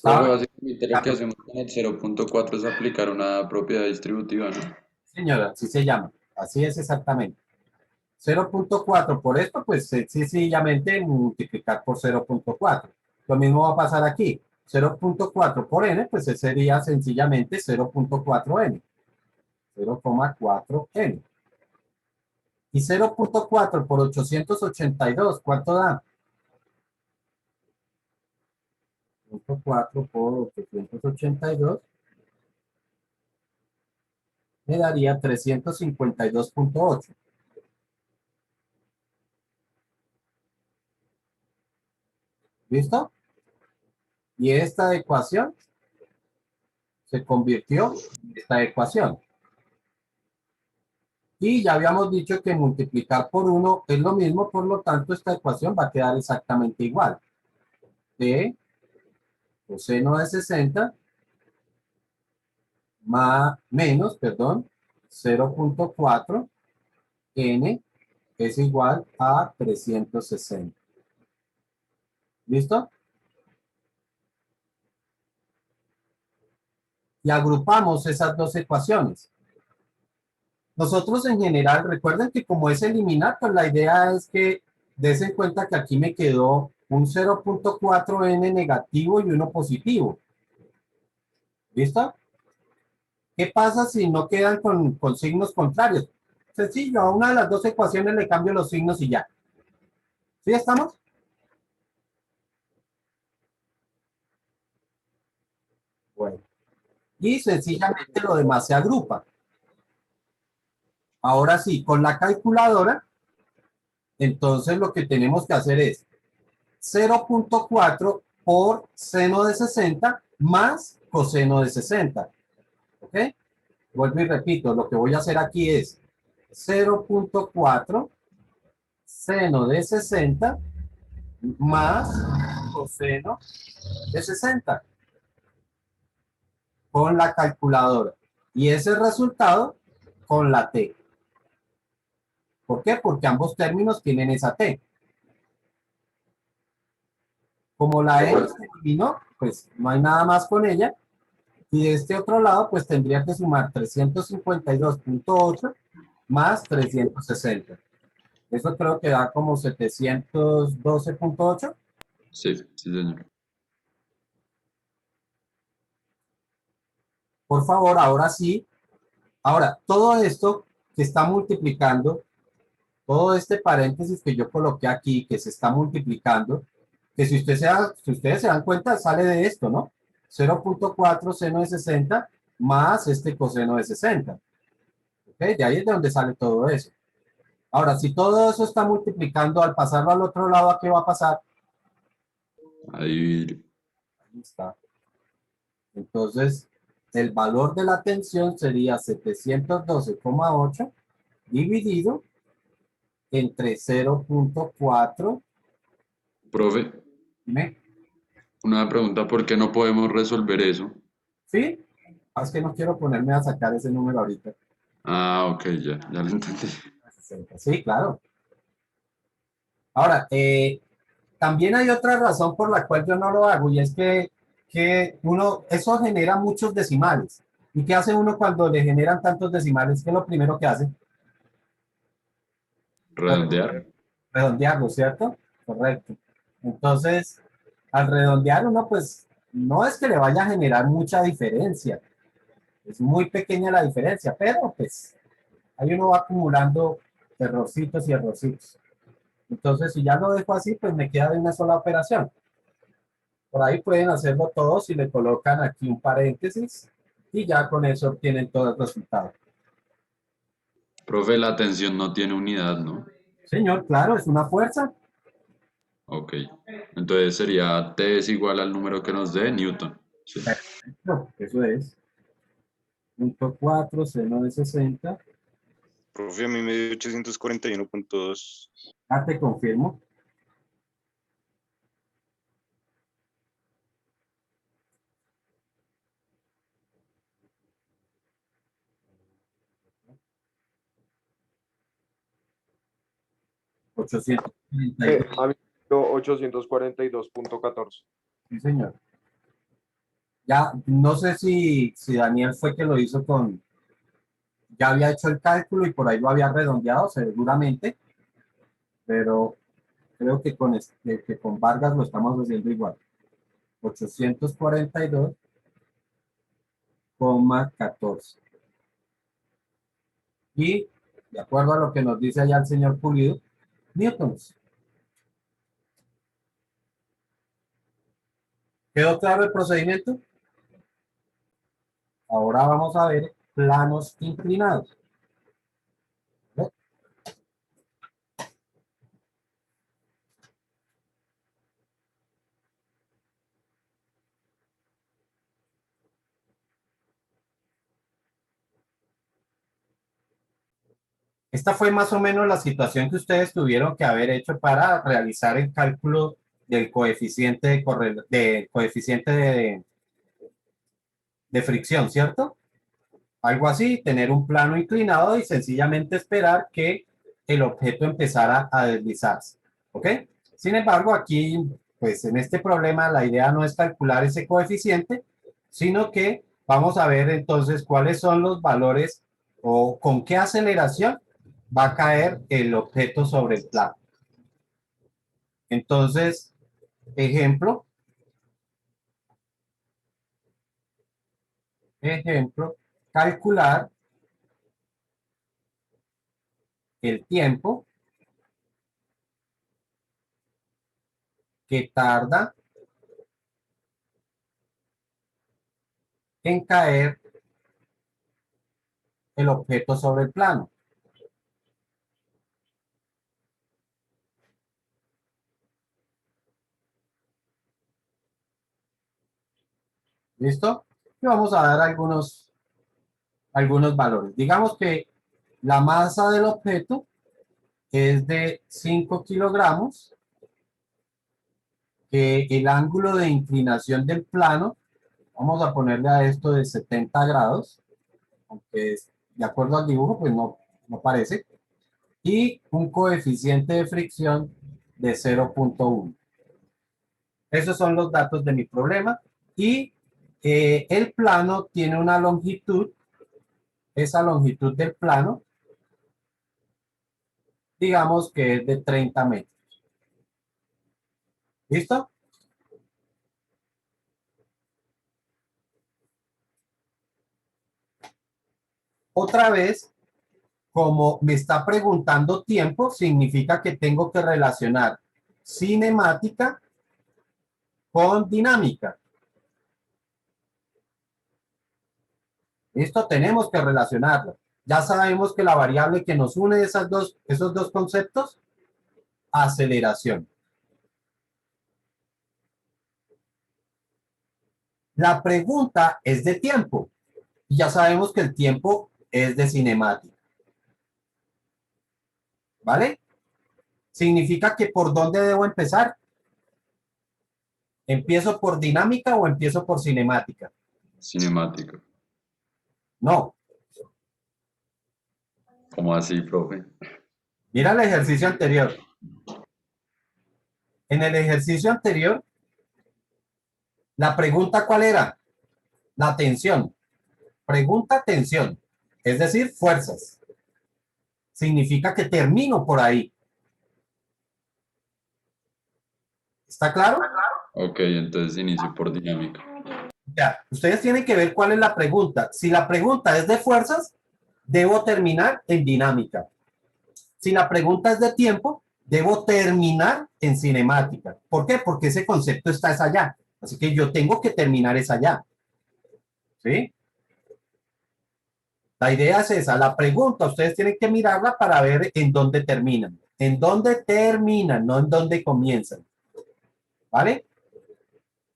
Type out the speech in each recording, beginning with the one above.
Profe, ¿Sabe? básicamente lo que hacemos con el 0.4 es aplicar una propiedad distributiva, ¿no? Señora, así se llama. Así es exactamente. 0.4 por esto, pues sencillamente multiplicar por 0.4. Lo mismo va a pasar aquí. 0.4 por n, pues sería sencillamente 0.4n. 0,4n. Y 0.4 por 882, ¿cuánto da? 0.4 por 882 me daría 352.8. ¿Listo? Y esta ecuación se convirtió en esta ecuación. Y ya habíamos dicho que multiplicar por 1 es lo mismo, por lo tanto esta ecuación va a quedar exactamente igual. De coseno de 60 más, menos, perdón, 0.4 n es igual a 360. ¿Listo? Y agrupamos esas dos ecuaciones. Nosotros en general, recuerden que como es eliminar, pues la idea es que des en cuenta que aquí me quedó un 0.4n negativo y uno positivo. ¿Listo? ¿Qué pasa si no quedan con signos contrarios? Sencillo, a una de las dos ecuaciones le cambio los signos y ya. ¿Sí estamos? Bueno. Y sencillamente lo demás se agrupa. Ahora sí, con la calculadora, entonces lo que tenemos que hacer es 0.4 por seno de 60 más coseno de 60. ¿Ok? Vuelvo y repito, lo que voy a hacer aquí es 0.4 seno de 60 más coseno de 60 con la calculadora. Y ese resultado con la T. ¿Por qué? Porque ambos términos tienen esa T. Como la E se eliminó, pues no hay nada más con ella. Y de este otro lado, pues tendría que sumar 352.8 más 360. Eso creo que da como 712.8. Sí, sí, señor. Por favor, ahora sí. Ahora, todo esto que está multiplicando, todo este paréntesis que yo coloqué aquí, que se está multiplicando, que si ustedes se dan cuenta, sale de esto, ¿no? 0.4 seno de 60 más este coseno de 60. ¿Ok? De ahí es de donde sale todo eso. Ahora, si todo eso está multiplicando, al pasarlo al otro lado, ¿a qué va a pasar? Ahí, Ahí está. Entonces, el valor de la tensión sería 712,8 dividido entre 0.4. profe, ¿Me? una pregunta, ¿por qué no podemos resolver eso? ¿Sí? Es que no quiero ponerme a sacar ese número ahorita. Ah, ok, ya lo entendí. Sí, claro. Ahora, también hay otra razón por la cual yo no lo hago y es que uno, eso genera muchos decimales. ¿Y qué hace uno cuando le generan tantos decimales? ¿Qué es lo primero que hace? Redondear. Redondearlo, ¿cierto? Correcto. Entonces, al redondear uno, pues, no es que le vaya a generar mucha diferencia. Es muy pequeña la diferencia, pero pues ahí uno va acumulando errorcitos y errorcitos. Entonces, si ya lo dejo así, pues me queda de una sola operación. Por ahí pueden hacerlo todos si le colocan aquí un paréntesis y ya con eso obtienen todo el resultado. Profe, la tensión no tiene unidad, ¿no? Señor, claro, es una fuerza. Ok. Entonces sería T es igual al número que nos dé Newton. Sí. Perfecto, eso es. 0.4 seno de 60. Profe, a mí me dio 841.2. Ya te confirmo. 832. A mí me dio 842.14. Sí, señor. Ya, no sé si Daniel fue que lo hizo con, ya había hecho el cálculo y por ahí lo había redondeado, seguramente, pero creo que que con Vargas lo estamos haciendo igual. 842,14. Y de acuerdo a lo que nos dice allá el señor Pulido, newtons. ¿Quedó claro el procedimiento? Ahora vamos a ver planos inclinados. ¿Ve? Esta fue más o menos la situación que ustedes tuvieron que haber hecho para realizar el cálculo del coeficiente de fricción, ¿cierto? Algo así, tener un plano inclinado y sencillamente esperar que el objeto empezara a deslizarse. ¿Ok? Sin embargo, aquí, pues en este problema, la idea no es calcular ese coeficiente, sino que vamos a ver entonces cuáles son los valores o con qué aceleración va a caer el objeto sobre el plano. Entonces, ejemplo, calcular el tiempo que tarda en caer el objeto sobre el plano. ¿Listo? Y vamos a dar algunos valores. Digamos que la masa del objeto es de 5 kilogramos, que el ángulo de inclinación del plano, vamos a ponerle a esto de 70 grados, aunque de acuerdo al dibujo, pues no parece, y un coeficiente de fricción de 0,1. Esos son los datos de mi problema y el plano tiene una longitud, esa longitud del plano, digamos que es de 30 metros. ¿Listo? Otra vez, como me está preguntando tiempo, significa que tengo que relacionar cinemática con dinámica. ¿Listo? Tenemos que relacionarlo. Ya sabemos que la variable que nos une esos dos conceptos, aceleración. La pregunta es de tiempo. Y ya sabemos que el tiempo es de cinemática. ¿Vale? Significa que ¿por dónde debo empezar? ¿Empiezo por dinámica o empiezo por cinemática? Cinemática. No. ¿Cómo así, profe? Mira el ejercicio anterior. En el ejercicio anterior, la pregunta ¿cuál era? La tensión. Pregunta tensión. Es decir, fuerzas. Significa que termino por ahí. ¿Está claro? Ok, entonces inicio por dinámica. Ya, ustedes tienen que ver cuál es la pregunta. Si la pregunta es de fuerzas, debo terminar en dinámica. Si la pregunta es de tiempo, debo terminar en cinemática. ¿Por qué? Porque ese concepto está allá. Así que yo tengo que terminar es allá. ¿Sí? La idea es esa. La pregunta, ustedes tienen que mirarla para ver en dónde terminan. En dónde terminan, no en dónde comienzan. ¿Vale?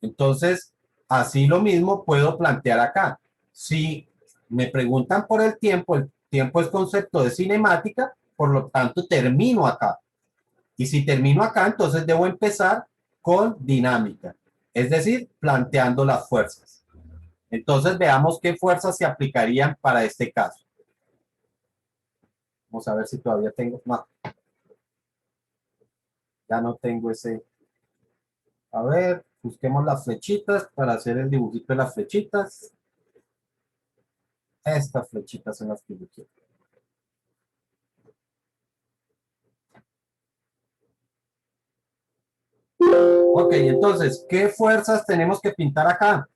Entonces, así lo mismo puedo plantear acá. Si me preguntan por el tiempo es concepto de cinemática, por lo tanto termino acá. Y si termino acá, entonces debo empezar con dinámica, es decir, planteando las fuerzas. Entonces veamos qué fuerzas se aplicarían para este caso. Vamos a ver si todavía tengo, no, ya no tengo ese. A ver, Busquemos las flechitas para hacer el dibujito de las flechitas. Estas flechitas son las que yo quiero. Ok, entonces, ¿qué fuerzas tenemos que pintar acá?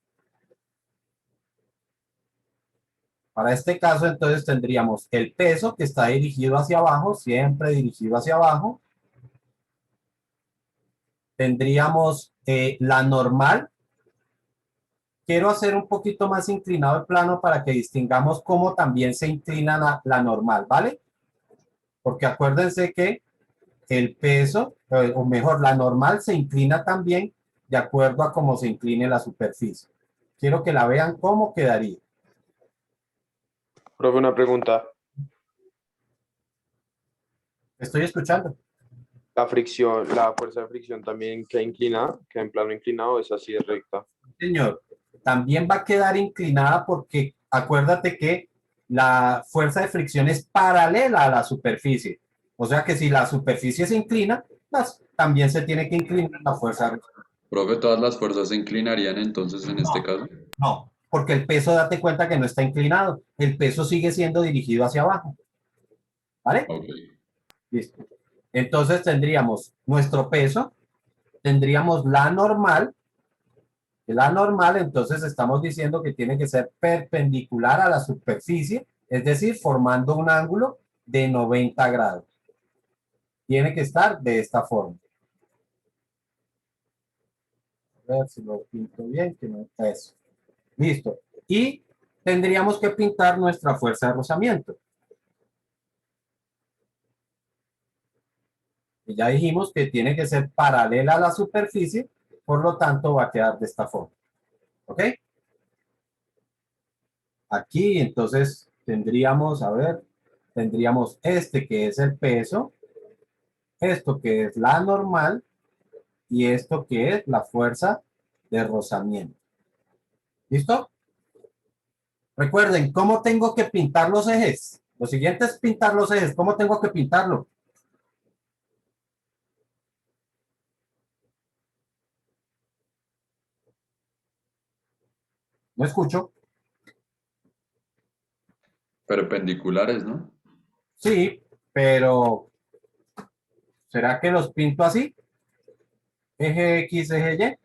Para este caso, entonces, tendríamos el peso que está dirigido hacia abajo, siempre dirigido hacia abajo. Tendríamos la normal. Quiero hacer un poquito más inclinado el plano para que distingamos cómo también se inclina la normal, ¿vale? Porque acuérdense que el peso, o mejor, la normal se inclina también de acuerdo a cómo se incline la superficie. Quiero que la vean cómo quedaría. Profe, una pregunta. Estoy escuchando. La fricción, la fuerza de fricción también queda inclinada, queda en plano inclinado, es así de recta. Señor, también va a quedar inclinada porque acuérdate que la fuerza de fricción es paralela a la superficie. O sea que si la superficie se inclina, pues, también se tiene que inclinar la fuerza de fricción. Profe, todas las fuerzas se inclinarían entonces en este caso. No, porque el peso, date cuenta que no está inclinado. El peso sigue siendo dirigido hacia abajo. ¿Vale? Ok. Listo. Entonces tendríamos nuestro peso, tendríamos la normal. La normal, entonces estamos diciendo que tiene que ser perpendicular a la superficie, es decir, formando un ángulo de 90 grados. Tiene que estar de esta forma. A ver si lo pinto bien, que no eso. Listo. Y tendríamos que pintar nuestra fuerza de rozamiento. Y ya dijimos que tiene que ser paralela a la superficie, por lo tanto va a quedar de esta forma. ¿Ok? Aquí entonces tendríamos, a ver, tendríamos este que es el peso, esto que es la normal y esto que es la fuerza de rozamiento. ¿Listo? Recuerden, ¿cómo tengo que pintar los ejes? Lo siguiente es pintar los ejes. ¿Cómo tengo que pintarlo? No escucho. Perpendiculares, ¿no? Sí, pero ¿será que los pinto así? Eje X, eje Y.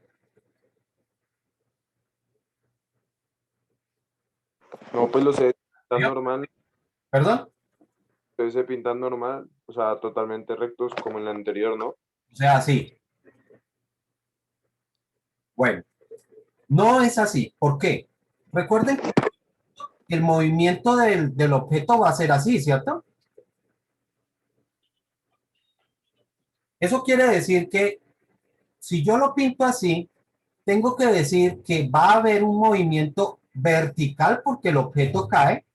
No, pues los se pintan ¿Yo? normal, ¿Perdón? ustedes se pintan normal, o sea, totalmente rectos como en la anterior, ¿no? O sea, así. Bueno, no es así. ¿Por qué? Recuerden que el movimiento del objeto va a ser así, ¿cierto? Eso quiere decir que si yo lo pinto así, tengo que decir que va a haber un movimiento vertical porque el objeto cae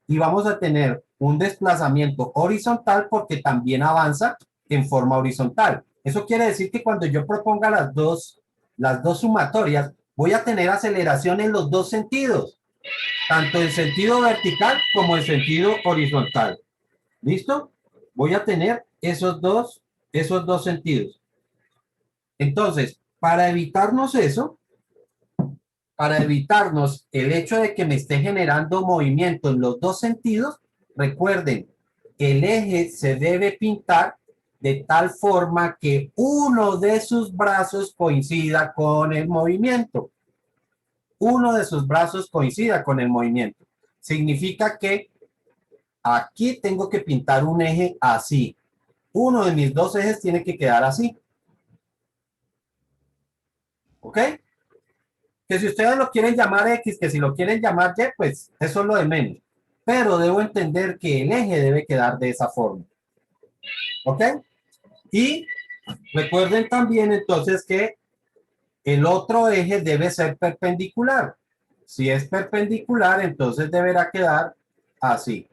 y vamos a tener un desplazamiento horizontal porque también avanza en forma horizontal. Eso quiere decir que cuando yo proponga las dos sumatorias, voy a tener aceleración en los dos sentidos, tanto en sentido vertical como en sentido horizontal. ¿Listo? Voy a tener esos dos sentidos. Entonces, para evitarnos eso, para evitarnos el hecho de que me esté generando movimiento en los dos sentidos, recuerden, el eje se debe pintar de tal forma que uno de sus brazos coincida con el movimiento. Uno de sus brazos coincida con el movimiento. Significa que aquí tengo que pintar un eje así. Uno de mis dos ejes tiene que quedar así. ¿Ok? Que si ustedes lo quieren llamar X, que si lo quieren llamar Y, pues eso es lo de menos. Pero debo entender que el eje debe quedar de esa forma. ¿Ok? Y recuerden también entonces que el otro eje debe ser perpendicular. Si es perpendicular, entonces deberá quedar así.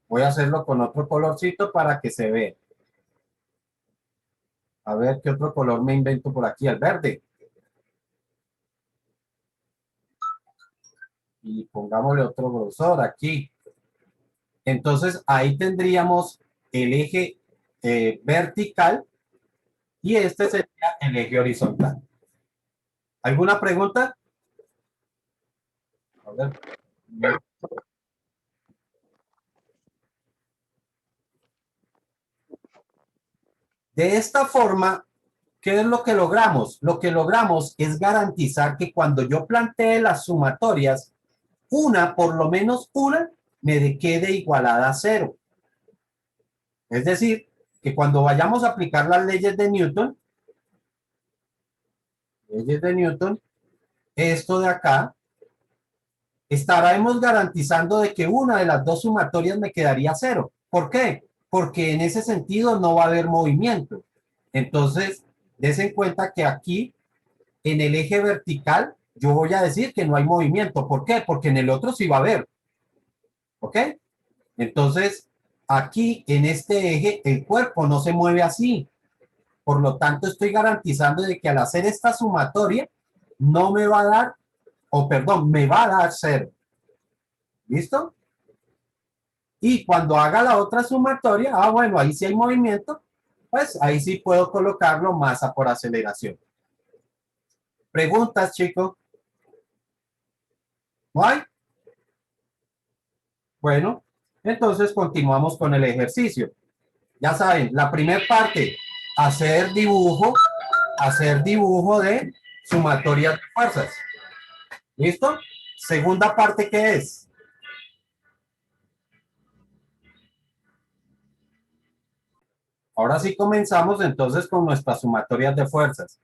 Voy a hacerlo con otro colorcito para que se vea. A ver qué otro color me invento por aquí, el verde. Y pongámosle otro grosor aquí. Entonces ahí tendríamos el eje vertical Y este sería el eje horizontal. ¿Alguna pregunta? A ver. De esta forma, ¿qué es lo que logramos? Lo que logramos es garantizar que cuando yo plantee las sumatorias, una, por lo menos una, me quede igualada a cero. Es decir, que cuando vayamos a aplicar las leyes de Newton, esto de acá, estaremos garantizando de que una de las dos sumatorias me quedaría cero. ¿Por qué? Porque en ese sentido no va a haber movimiento. Entonces, des en cuenta que aquí, en el eje vertical, yo voy a decir que no hay movimiento. ¿Por qué? Porque en el otro sí va a haber. ¿Ok? Entonces, aquí en este eje, el cuerpo no se mueve así. Por lo tanto, estoy garantizando de que al hacer esta sumatoria, no me va a dar, o perdón, me va a dar cero. ¿Listo? Y cuando haga la otra sumatoria, bueno, ahí sí hay movimiento, pues ahí sí puedo colocarlo masa por aceleración. ¿Preguntas, chicos? ¿No hay? Bueno, entonces continuamos con el ejercicio. Ya saben, la primera parte, hacer dibujo de sumatorias de fuerzas. ¿Listo? Segunda parte, ¿qué es? Ahora sí comenzamos entonces con nuestras sumatorias de fuerzas.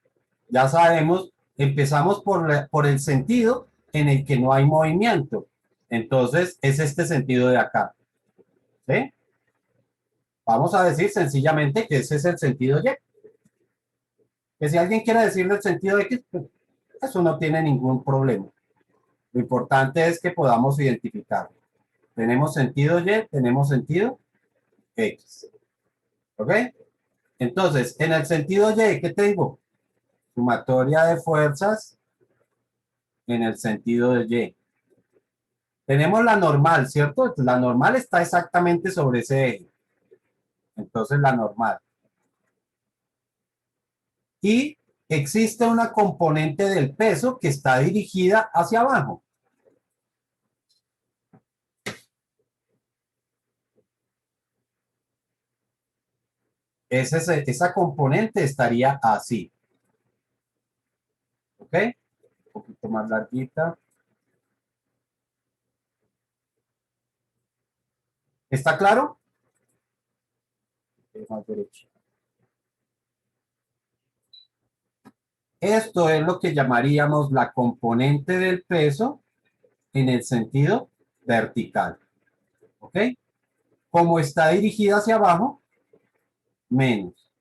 Ya sabemos, empezamos por el sentido en el que no hay movimiento. Entonces, es este sentido de acá. ¿Sí? Vamos a decir sencillamente que ese es el sentido Y. Que si alguien quiere decirle el sentido X, pues, eso no tiene ningún problema. Lo importante es que podamos identificar. Tenemos sentido Y, tenemos sentido X. ¿Ok? Entonces, en el sentido Y, ¿qué tengo? Sumatoria de fuerzas en el sentido de Y. Tenemos la normal, ¿cierto? La normal está exactamente sobre ese eje. Entonces, la normal. Y existe una componente del peso que está dirigida hacia abajo. Esa componente estaría así. ¿Ok? Un poquito más larguita. ¿Está claro? Más derecho. Esto es lo que llamaríamos la componente del peso en el sentido vertical. ¿Ok? Como está dirigida hacia abajo, menos.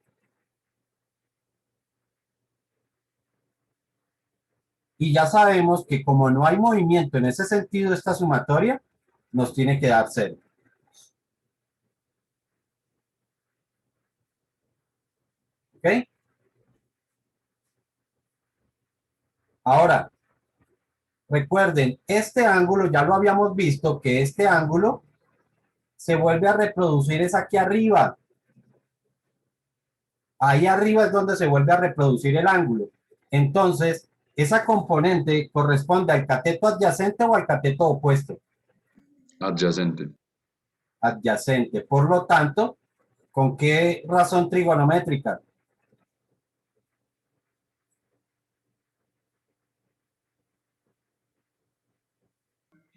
Y ya sabemos que como no hay movimiento en ese sentido, esta sumatoria nos tiene que dar cero. ¿Ok? Ahora, recuerden, este ángulo ya lo habíamos visto, que este ángulo se vuelve a reproducir es aquí arriba. Ahí arriba es donde se vuelve a reproducir el ángulo. Entonces, esa componente corresponde al cateto adyacente o al cateto opuesto. Adyacente. Adyacente. Por lo tanto, ¿con qué razón trigonométrica?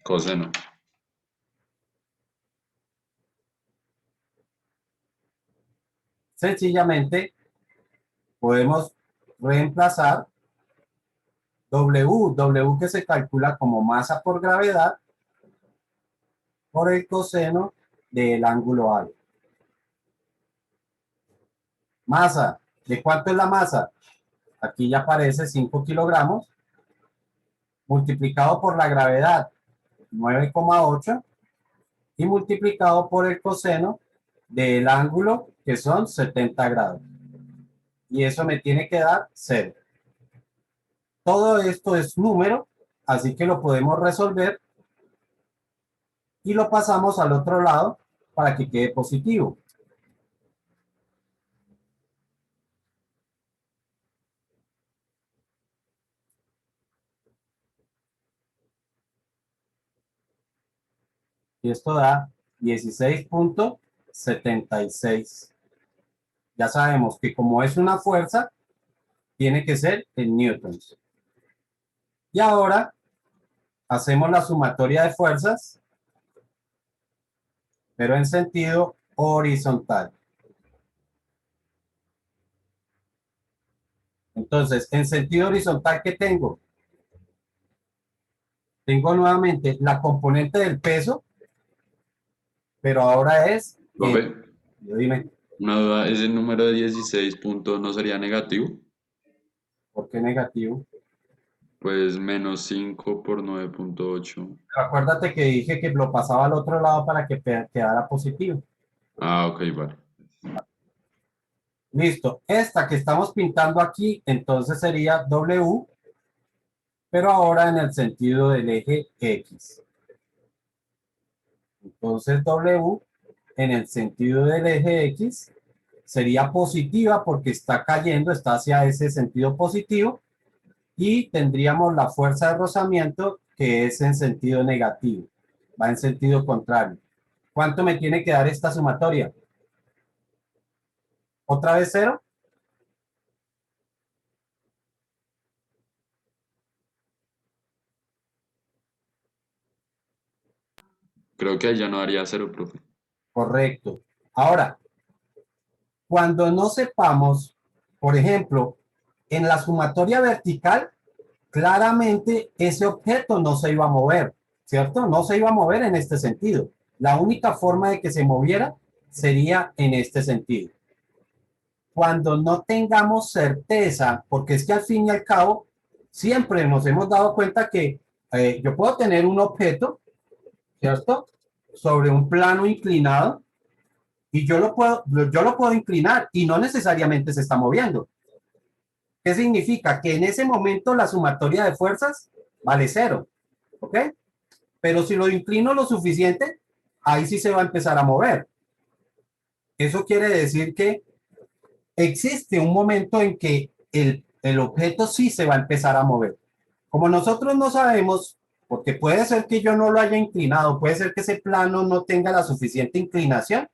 Coseno. Sencillamente, podemos reemplazar W que se calcula como masa por gravedad, por el coseno del ángulo alfa. Masa, ¿de cuánto es la masa? Aquí ya aparece 5 kilogramos, multiplicado por la gravedad, 9,8, y multiplicado por el coseno del ángulo, que son 70 grados. Y eso me tiene que dar 0. Todo esto es número, así que lo podemos resolver y lo pasamos al otro lado para que quede positivo. Y esto da 16,76. Ya sabemos que como es una fuerza, tiene que ser en newtons. Y ahora hacemos la sumatoria de fuerzas, pero en sentido horizontal. Entonces, en sentido horizontal, ¿qué tengo? Tengo nuevamente la componente del peso, pero ahora es, Profe, dime, una duda, ¿ese número de 16 puntos no sería negativo? ¿por qué negativo? Pues menos 5 por 9,8. Acuérdate que dije que lo pasaba al otro lado para que quedara positivo. Ah, ok, vale. Listo. Esta que estamos pintando aquí, entonces sería W, pero ahora en el sentido del eje X. Entonces W en el sentido del eje X sería positiva porque está cayendo, está hacia ese sentido positivo, y tendríamos la fuerza de rozamiento que es en sentido negativo, va en sentido contrario. ¿Cuánto me tiene que dar esta sumatoria? ¿Otra vez cero? Creo que ahí ya no daría cero, profe. Correcto. Ahora, cuando no sepamos, por ejemplo, en la sumatoria vertical, claramente ese objeto no se iba a mover, ¿cierto? No se iba a mover en este sentido. La única forma de que se moviera sería en este sentido. Cuando no tengamos certeza, porque es que al fin y al cabo, siempre nos hemos dado cuenta que yo puedo tener un objeto, ¿cierto? Sobre un plano inclinado, y yo lo puedo inclinar y no necesariamente se está moviendo. ¿Qué significa? Que en ese momento la sumatoria de fuerzas vale cero, ¿ok? Pero si lo inclino lo suficiente, ahí sí se va a empezar a mover. Eso quiere decir que existe un momento en que el objeto sí se va a empezar a mover. Como nosotros no sabemos, porque puede ser que yo no lo haya inclinado, puede ser que ese plano no tenga la suficiente inclinación,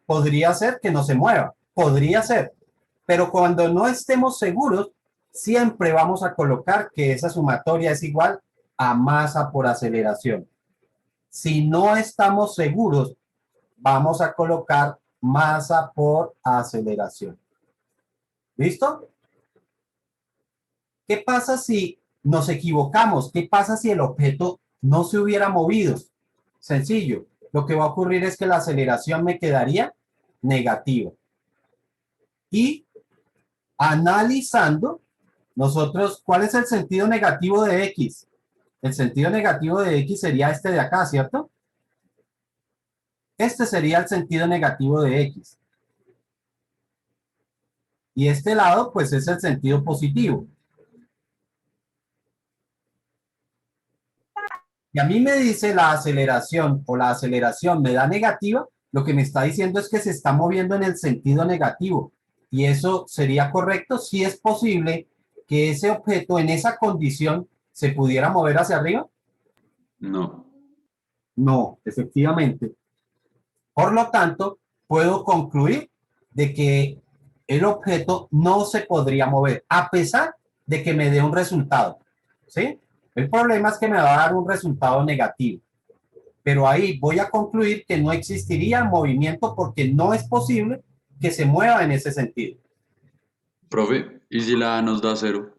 podría ser que no se mueva, podría ser. Pero cuando no estemos seguros, siempre vamos a colocar que esa sumatoria es igual a masa por aceleración. Si no estamos seguros, vamos a colocar masa por aceleración. ¿Listo? ¿Qué pasa si nos equivocamos? ¿Qué pasa si el objeto no se hubiera movido? Sencillo. Lo que va a ocurrir es que la aceleración me quedaría negativa. Y analizando, nosotros, ¿cuál es el sentido negativo de X? El sentido negativo de X sería este de acá, ¿cierto? Este sería el sentido negativo de X. Y este lado, pues, es el sentido positivo. Y a mí me dice la aceleración o la aceleración me da negativa, lo que me está diciendo es que se está moviendo en el sentido negativo. Y eso sería correcto si es posible que ese objeto en esa condición se pudiera mover hacia arriba. No. No, efectivamente. Por lo tanto, puedo concluir de que el objeto no se podría mover, a pesar de que me dé un resultado, ¿sí? El problema es que me va a dar un resultado negativo, pero ahí voy a concluir que no existiría movimiento porque no es posible que se mueva en ese sentido. Profe, ¿y si la A nos da cero?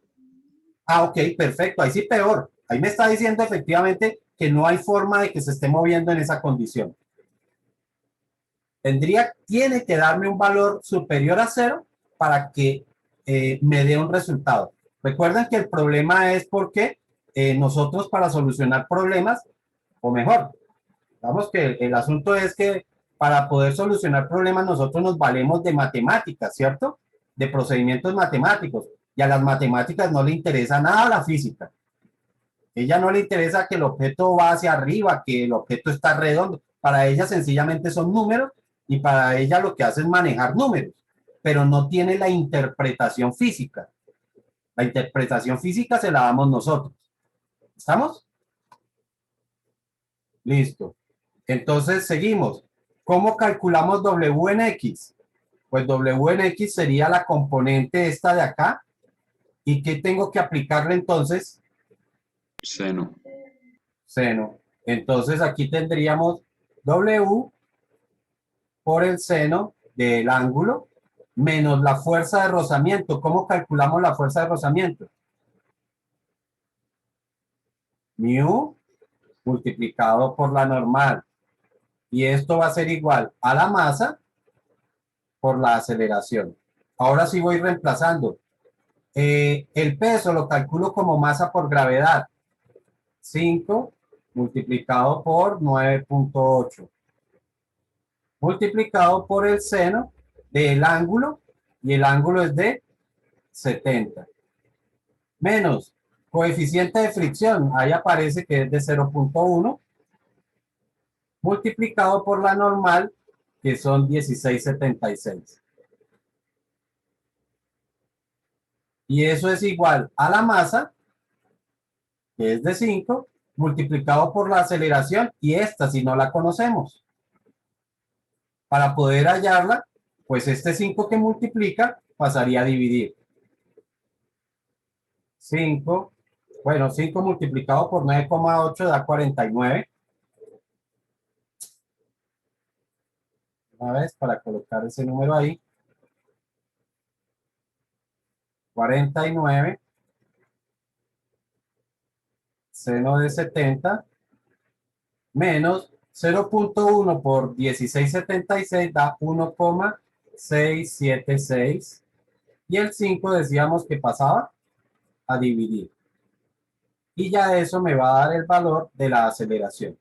Ah, ok, perfecto, ahí sí peor. Ahí me está diciendo efectivamente que no hay forma de que se esté moviendo en esa condición. Tiene que darme un valor superior a cero para que me dé un resultado. Recuerden que el problema es porque nosotros para solucionar problemas, o mejor, vamos que el asunto es que para poder solucionar problemas nosotros nos valemos de matemáticas, ¿cierto? De procedimientos matemáticos. Y a las matemáticas no le interesa nada la física. Ella no le interesa que el objeto va hacia arriba, que el objeto está redondo. Para ella sencillamente son números y para ella lo que hace es manejar números, pero no tiene la interpretación física. La interpretación física se la damos nosotros. ¿Estamos? Listo. Entonces seguimos. ¿Cómo calculamos W en X? Pues W en X sería la componente esta de acá. ¿Y qué tengo que aplicarle entonces? Seno. Seno. Entonces aquí tendríamos W por el seno del ángulo menos la fuerza de rozamiento. ¿Cómo calculamos la fuerza de rozamiento? Mu multiplicado por la normal. Y esto va a ser igual a la masa por la aceleración. Ahora sí voy reemplazando. El peso lo calculo como masa por gravedad. 5 multiplicado por 9.8. Multiplicado por el seno del ángulo. Y el ángulo es de 70. Menos coeficiente de fricción. Ahí aparece que es de 0.1. Multiplicado por la normal, que son 16,76. Y eso es igual a la masa, que es de 5, multiplicado por la aceleración, y esta si no la conocemos. Para poder hallarla, pues este 5 que multiplica pasaría a dividir. 5, bueno, 5 multiplicado por 9,8 da 49. Una vez para colocar ese número ahí. 49 seno de 70 menos 0.1 por 16,76 da 1,676. Y el 5 decíamos que pasaba a dividir. Y ya eso me va a dar el valor de la aceleración.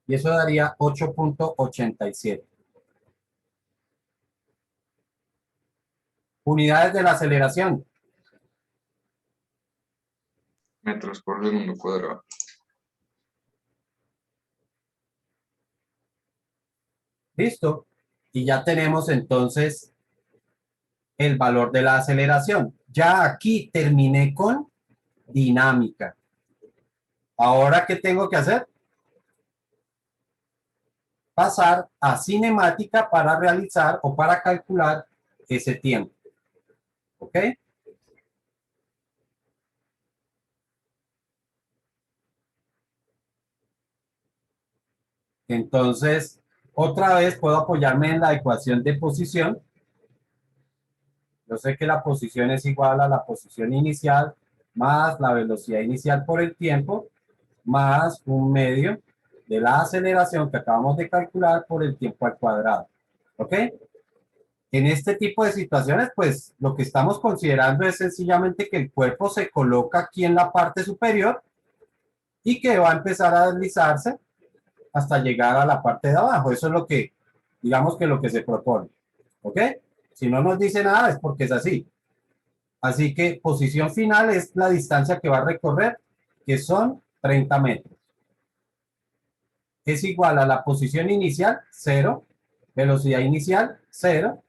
Y eso daría 8.87. Unidades de la aceleración. Metros por segundo cuadrado. Listo. Y ya tenemos entonces el valor de la aceleración. Ya aquí terminé con dinámica. Ahora, ¿qué tengo que hacer? Pasar a cinemática para realizar o para calcular ese tiempo. ¿Ok? Entonces, otra vez puedo apoyarme en la ecuación de posición. Yo sé que la posición es igual a la posición inicial más la velocidad inicial por el tiempo más un medio de la aceleración que acabamos de calcular por el tiempo al cuadrado. ¿Ok? En este tipo de situaciones, pues lo que estamos considerando es sencillamente que el cuerpo se coloca aquí en la parte superior y que va a empezar a deslizarse hasta llegar a la parte de abajo. Eso es lo que, digamos que lo que se propone. ¿Ok? Si no nos dice nada es porque es así. Así que posición final es la distancia que va a recorrer, que son 30 metros. Es igual a la posición inicial, 0, velocidad inicial, 0,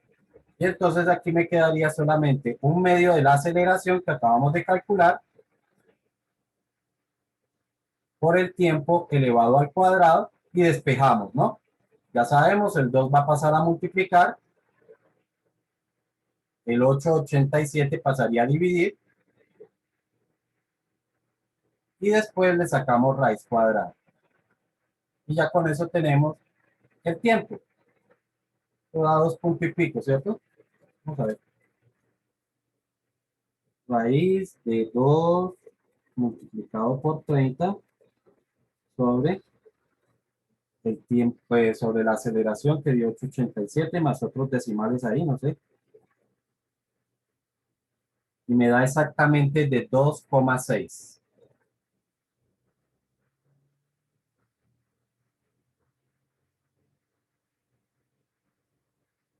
y entonces aquí me quedaría solamente un medio de la aceleración que acabamos de calcular por el tiempo elevado al cuadrado y despejamos, ¿no? Ya sabemos, el 2 va a pasar a multiplicar, el 8,87 pasaría a dividir, y después le sacamos raíz cuadrada. Y ya con eso tenemos el tiempo. Esto da 2 puntos y pico, ¿cierto? Vamos a ver. Raíz de 2 multiplicado por 30 sobre el tiempo, sobre la aceleración que dio 8,87 más otros decimales ahí, no sé. Y me da exactamente de 2,6.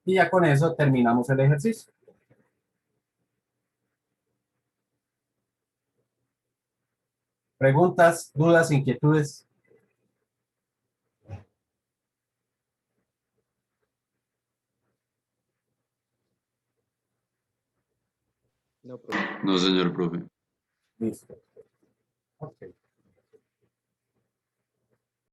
Y ya con eso terminamos el ejercicio. Preguntas, dudas, inquietudes. No, profe. No, señor profe. Listo. Ok.